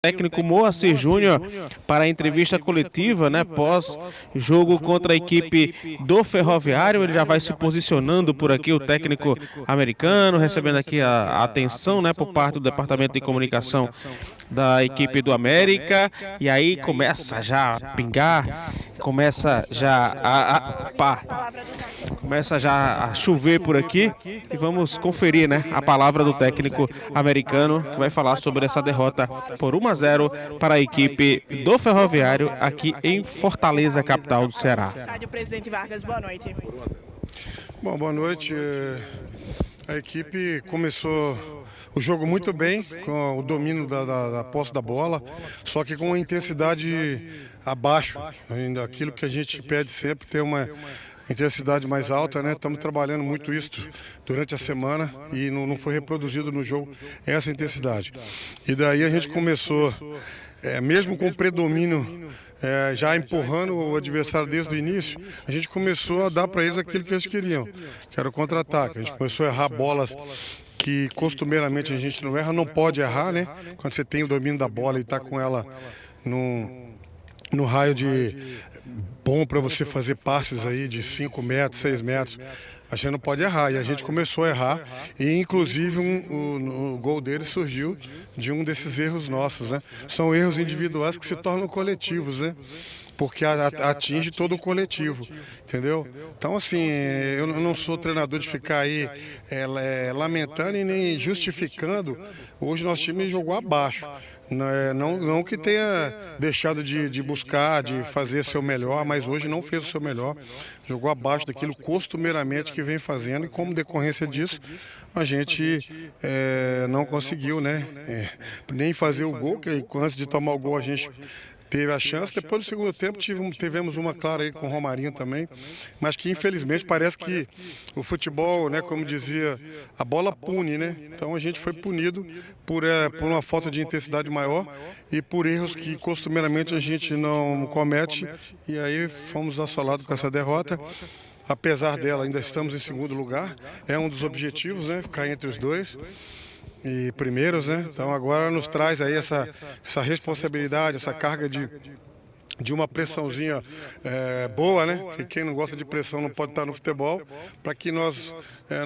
técnico Moacir Júnior para a entrevista coletiva, né, pós-jogo contra a equipe do Ferroviário. Ele já vai se posicionando por aqui, o técnico americano, recebendo aqui a atenção, né, por parte do Departamento de Comunicação da equipe do América. E aí começa já a pingar, começa já começa já a chover por aqui. E vamos conferir, né, a palavra do técnico americano, que vai falar sobre essa derrota por 1-0 para a equipe do Ferroviário aqui em Fortaleza, capital do Ceará. Presidente Vargas, boa noite. Bom, boa noite. A equipe começou o jogo muito bem, com o domínio da posse da bola, só que com uma intensidade abaixo, ainda aquilo que a gente pede sempre, ter uma intensidade mais alta, né? Estamos trabalhando muito isso durante a semana e não foi reproduzido no jogo essa intensidade. E daí a gente começou, mesmo com o predomínio, já empurrando o adversário desde o início, a gente começou a dar para eles aquilo que eles queriam, que era o contra-ataque. A gente começou a errar bolas que costumeiramente a gente não erra, não pode errar, né? Quando você tem o domínio da bola e está com ela no raio de bom para você fazer passes aí de 5 metros, 6 metros, a gente não pode errar. E a gente começou a errar e inclusive o gol dele surgiu de um desses erros nossos, né? São erros individuais que se tornam coletivos, né? Porque atinge todo o coletivo, entendeu? Então, assim, eu não sou treinador de ficar aí lamentando e nem justificando. Hoje nosso time jogou abaixo. Não que tenha deixado de buscar, de fazer seu melhor, mas hoje não fez o seu melhor. Jogou abaixo daquilo costumeiramente que vem fazendo e como decorrência disso, a gente não conseguiu, né? Nem fazer o gol, que antes de tomar o gol a gente teve a chance. Depois do segundo tempo tivemos uma clara aí com o Romarinho também, mas que infelizmente parece que o futebol, né, como dizia, a bola pune, né? Então a gente foi punido por uma falta de intensidade maior e por erros que costumeiramente a gente não comete, e aí fomos assolados com essa derrota. Apesar dela, ainda estamos em segundo lugar, é um dos objetivos, né, ficar entre os dois e primeiros, né? Então agora nos traz aí essa responsabilidade, essa carga de uma pressãozinha boa, né? Que quem não gosta de pressão não pode estar no futebol, para que nós,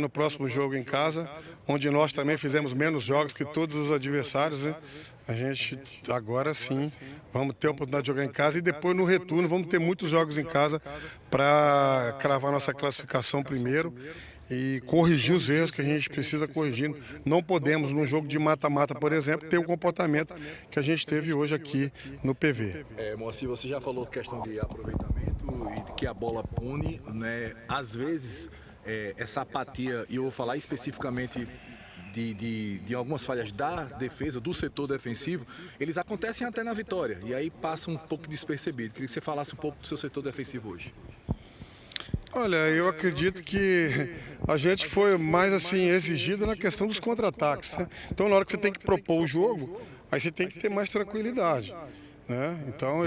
no próximo jogo em casa, onde nós também fizemos menos jogos que todos os adversários, né? A gente agora sim vamos ter a oportunidade de jogar em casa e depois no retorno vamos ter muitos jogos em casa para cravar nossa classificação primeiro e corrigir os erros que a gente precisa corrigir. Não podemos, num jogo de mata-mata, por exemplo, ter o comportamento que a gente teve hoje aqui no PV. Moacir, você já falou questão de aproveitamento e de que a bola pune, né? Às vezes, essa apatia, e eu vou falar especificamente de algumas falhas da defesa, do setor defensivo, eles acontecem até na vitória, e aí passa um pouco despercebido. Queria que você falasse um pouco do seu setor defensivo hoje. Olha, eu acredito que a gente foi mais assim exigido na questão dos contra-ataques, né? Então, na hora que você tem que propor o jogo, aí você tem que ter mais tranquilidade, né? Então,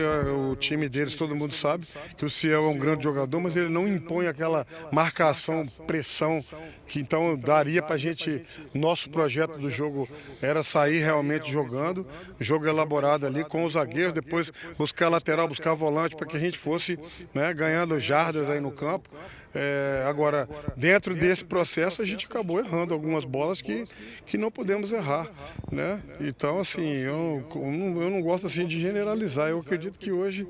o time deles, todo mundo sabe que o Ciel é um grande jogador, mas ele não impõe aquela marcação, pressão, que então daria para a gente, nosso projeto do jogo era sair realmente jogando, jogo elaborado ali com os zagueiros, depois buscar lateral, buscar volante, para que a gente fosse, né, ganhando jardas aí no campo. Agora, dentro desse processo, a gente acabou errando algumas bolas que não podemos errar, né? Então, assim, eu não gosto assim de generalizar. Eu acredito que hoje,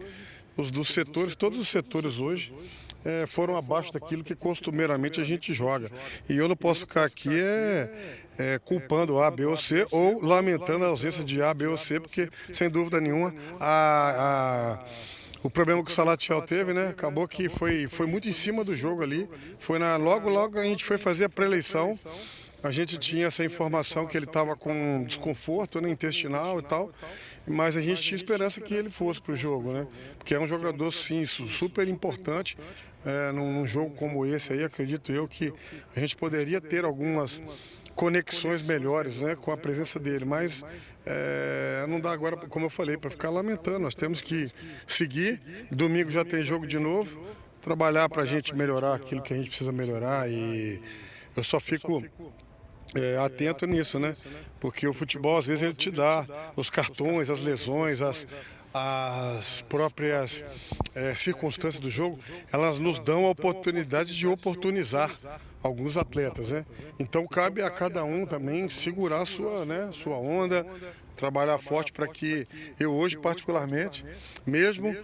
dos setores, todos os setores hoje, foram abaixo daquilo que costumeiramente a gente joga. E eu não posso ficar aqui culpando A, B ou C ou lamentando a ausência de A, B ou C, porque, sem dúvida nenhuma, o problema que o Salatiel teve, né? Acabou que foi muito em cima do jogo ali. Logo a gente foi fazer a pré-eleição. A gente tinha essa informação que ele estava com desconforto, né, intestinal e tal, mas a gente tinha esperança que ele fosse para o jogo, né? Porque é um jogador, sim, super importante. Num jogo como esse aí, acredito eu que a gente poderia ter algumas conexões melhores, né, com a presença dele, mas não dá agora, como eu falei, para ficar lamentando. Nós temos que seguir. Domingo já tem jogo de novo, trabalhar para a gente melhorar aquilo que a gente precisa melhorar, e eu só fico atento nisso, né? Porque o futebol, às vezes, ele te dá os cartões, as lesões, as próprias circunstâncias do jogo, elas nos dão a oportunidade de oportunizar alguns atletas, né? Então cabe a cada um também segurar a sua onda, trabalhar forte para que eu hoje, particularmente, mesmo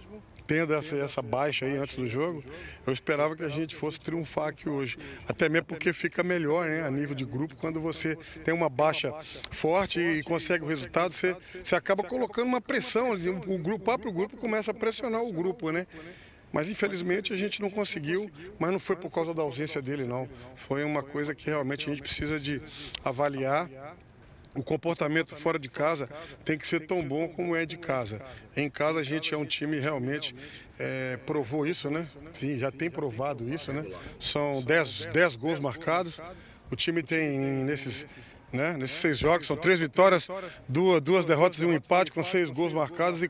tendo essa baixa aí antes do jogo, eu esperava que a gente fosse triunfar aqui hoje. Até mesmo porque fica melhor, né, a nível de grupo, quando você tem uma baixa forte e consegue o resultado, você acaba colocando uma pressão. O próprio grupo começa a pressionar o grupo, né? Mas infelizmente a gente não conseguiu, mas não foi por causa da ausência dele, não. Foi uma coisa que realmente a gente precisa de avaliar. O comportamento fora de casa tem que ser tão bom como é de casa. Em casa a gente é um time realmente, provou isso, né? Sim, já tem provado isso, né? São 10 gols marcados. O time tem nesses 6 jogos, são 3 vitórias, 2 derrotas e um empate, com 6 gols marcados e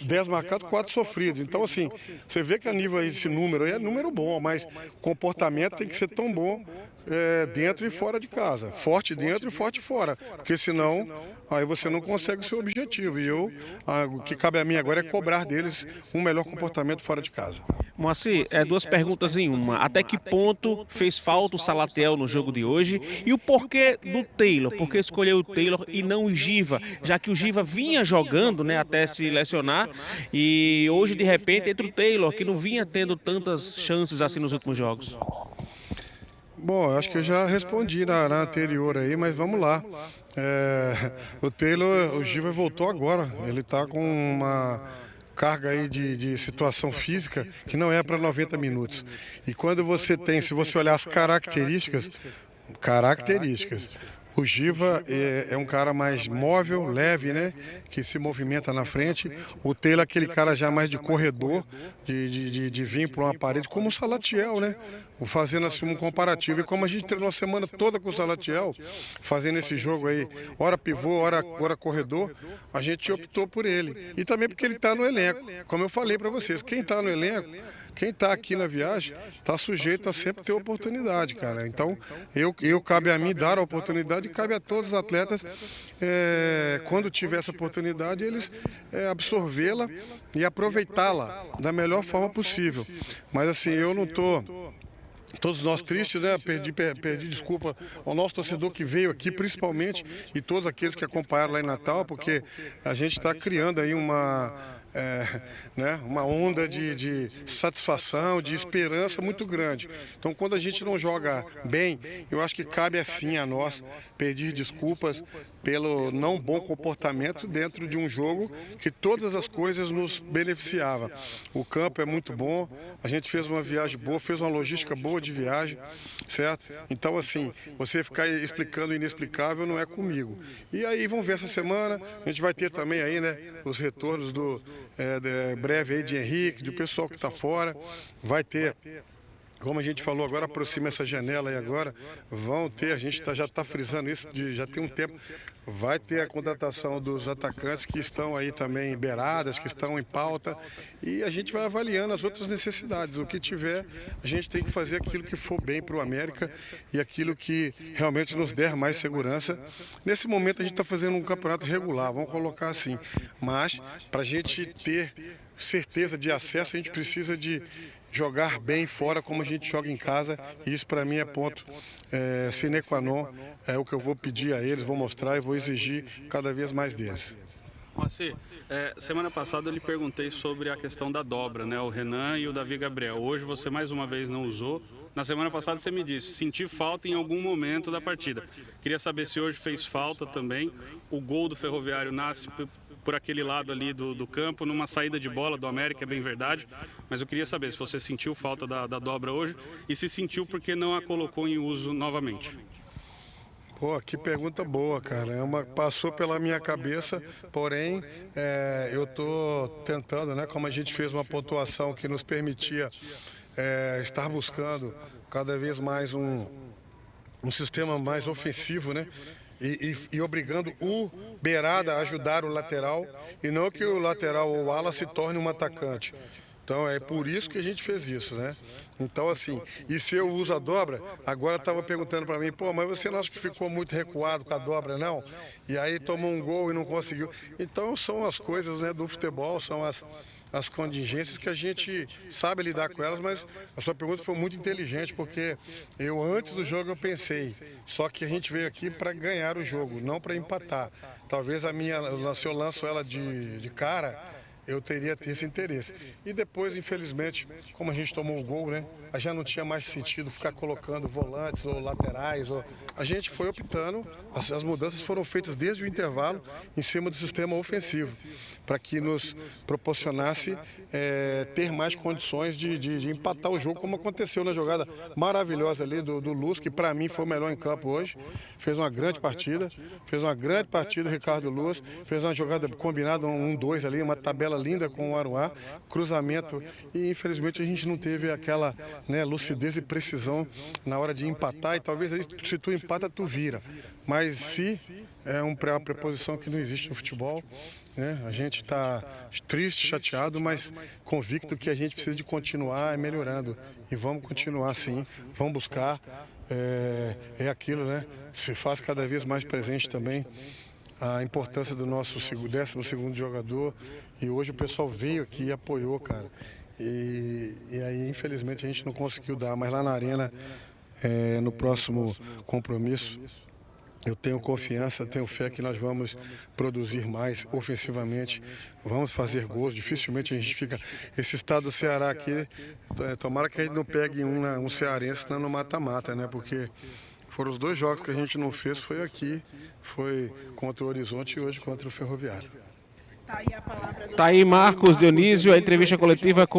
10 marcados, 4 sofridos. Então, assim, você vê que a nível esse número aí é número bom, mas o comportamento tem que ser tão bom dentro e fora de casa. Forte dentro e forte fora. Porque senão, aí você não consegue o seu objetivo. E o que cabe a mim agora é cobrar deles um melhor comportamento fora de casa. Moacir, 2 perguntas em uma. Até que ponto fez falta o Salatiel no jogo de hoje? E o porquê do Taylor? Por que escolheu o Taylor e não o Giva? Já que o Giva vinha jogando, né, até se lesionar. E hoje, de repente, entra o Taylor, que não vinha tendo tantas chances assim nos últimos jogos. Bom, eu acho que eu já respondi na anterior aí, mas vamos lá. O Taylor, o Giva voltou agora. Ele está com uma carga aí de situação física que não é para 90 minutos. E quando você tem, se você olhar as características, o Giva é um cara mais móvel, leve, né? Que se movimenta na frente. O Taylor é aquele cara já mais de corredor, de vir para uma parede, como o Salatiel, né? Fazendo assim um comparativo. E como a gente treinou a semana toda com o Salatiel, fazendo esse jogo aí, hora pivô, hora corredor, a gente optou por ele. E também porque ele está no elenco. Como eu falei para vocês, quem está no elenco, quem está aqui na viagem, está sujeito a sempre ter oportunidade, cara. Então, cabe a mim dar a oportunidade e cabe a todos os atletas, quando tiver essa oportunidade, eles absorvê-la e aproveitá-la da melhor forma possível. Mas assim, eu não estou... Todos nós tristes, né? Perdi desculpa ao nosso torcedor que veio aqui, principalmente, e todos aqueles que acompanharam lá em Natal, porque a gente está criando aí uma onda de satisfação, de esperança muito grande. Então, quando a gente não joga bem, eu acho que cabe assim a nós pedir desculpas pelo não bom comportamento dentro de um jogo que todas as coisas nos beneficiavam. O campo é muito bom, a gente fez uma viagem boa, fez uma logística boa de viagem, certo? Então, assim, você ficar explicando o inexplicável não é comigo. E aí, vamos ver essa semana, a gente vai ter também aí, né, os retornos breve aí de Henrique, do pessoal que está fora, vai ter... Como a gente falou agora, aproxima essa janela aí agora, vão ter, a gente já está frisando isso, já tem um tempo, vai ter a contratação dos atacantes que estão aí também em beiradas, que estão em pauta, e a gente vai avaliando as outras necessidades. O que tiver, a gente tem que fazer aquilo que for bem para o América e aquilo que realmente nos der mais segurança. Nesse momento a gente está fazendo um campeonato regular, vamos colocar assim, mas para a gente ter certeza de acesso, a gente precisa de jogar bem fora como a gente joga em casa, e isso para mim é ponto sine qua non, é o que eu vou pedir a eles, vou mostrar e vou exigir cada vez mais deles. Moacir, semana passada eu lhe perguntei sobre a questão da dobra, né? O Renan e o Davi Gabriel. Hoje você mais uma vez não usou. Na semana passada você me disse, senti falta em algum momento da partida. Queria saber se hoje fez falta também. O gol do Ferroviário nasce por aquele lado ali do campo, numa saída de bola do América, é bem verdade. Mas eu queria saber se você sentiu falta da dobra hoje e se sentiu porque não a colocou em uso novamente. Pô, que pergunta boa, cara. Passou pela minha cabeça, porém, eu estou tentando, né? Como a gente fez uma pontuação que nos permitia estar buscando cada vez mais um sistema mais ofensivo, né? E obrigando o beirada a ajudar o lateral, e não que o lateral ou o ala se torne um atacante. Então é por isso que a gente fez isso, né? Então assim, e se eu uso a dobra, agora estava perguntando para mim, pô, mas você não acha que ficou muito recuado com a dobra, não? E aí tomou um gol e não conseguiu. Então são as coisas, né, do futebol, são as contingências que a gente sabe lidar com elas, mas a sua pergunta foi muito inteligente, porque eu antes do jogo eu pensei, só que a gente veio aqui para ganhar o jogo, não para empatar. Talvez se eu lanço ela de cara, eu teria esse interesse. E depois, infelizmente, como a gente tomou o gol, né, já não tinha mais sentido ficar colocando volantes ou laterais. A gente foi optando, as mudanças foram feitas desde o intervalo em cima do sistema ofensivo, para que nos proporcionasse ter mais condições de empatar o jogo, como aconteceu na jogada maravilhosa ali do Luz, que para mim foi o melhor em campo hoje. Fez uma grande partida, Ricardo Luz, fez uma jogada combinada, 1-2 ali, uma tabela linda com o Aruá, cruzamento, e infelizmente a gente não teve aquela, né, lucidez e precisão na hora de empatar, e talvez aí, se tu empata, tu vira. Mas se é uma preposição que não existe no futebol, né? A gente está triste, chateado, mas convicto que a gente precisa de continuar melhorando. E vamos continuar sim, vamos buscar. É aquilo, né? Se faz cada vez mais presente também a importância do nosso 12º jogador. E hoje o pessoal veio aqui e apoiou, cara. E aí, infelizmente, a gente não conseguiu dar, mas lá na Arena, no próximo compromisso, eu tenho confiança, tenho fé que nós vamos produzir mais ofensivamente, vamos fazer gols, dificilmente a gente fica... Esse estado do Ceará aqui, tomara que a gente não pegue um cearense no mata-mata, né? Porque foram os 2 jogos que a gente não fez, foi aqui, foi contra o Horizonte e hoje contra o Ferroviário. Tá aí a palavra do... Tá aí Marcos Dionísio, a entrevista coletiva com